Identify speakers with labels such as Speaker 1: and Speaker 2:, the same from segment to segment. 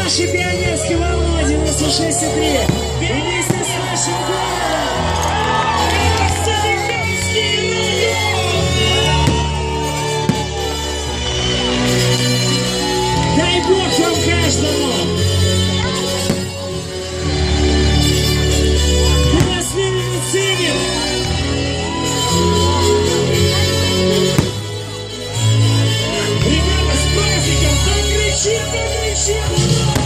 Speaker 1: Наши пионерские волны 96,3 вместе с нашим городом. Дай Бог вам каждому. Ты нас верен и ценен. Ребята, с праздником! Закричим, закричим!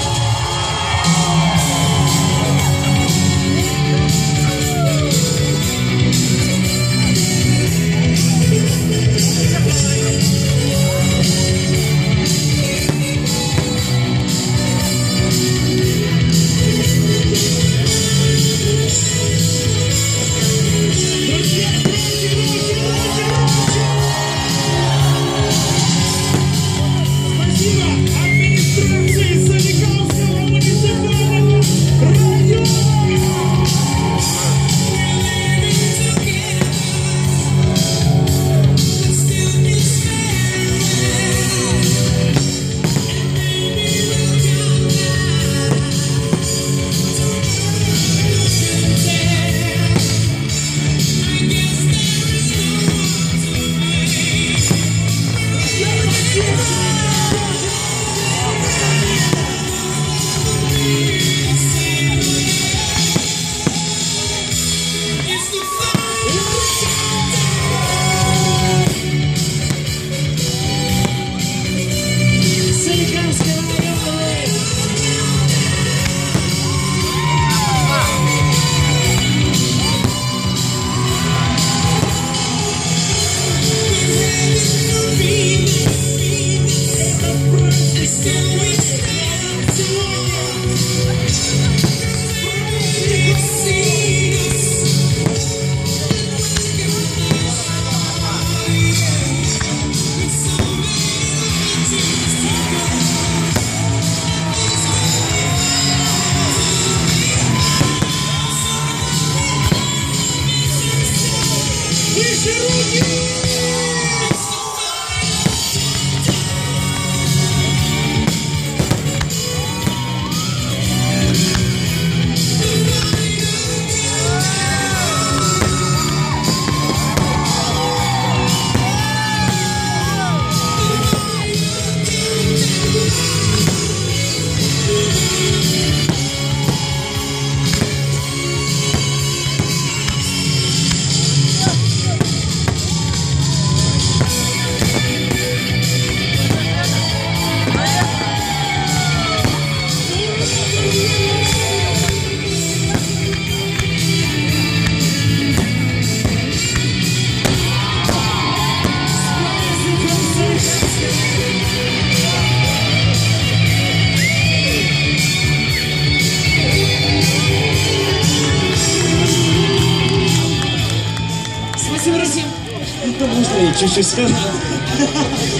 Speaker 2: Чуть-чуть сказал.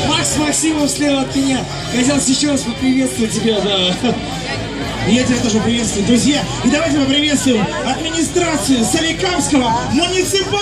Speaker 2: Макс Максимов слева от меня. Хотелось еще раз поприветствовать тебя, да. И я тебя тоже приветствую, друзья. И давайте поприветствуем администрацию Соликамского муниципального.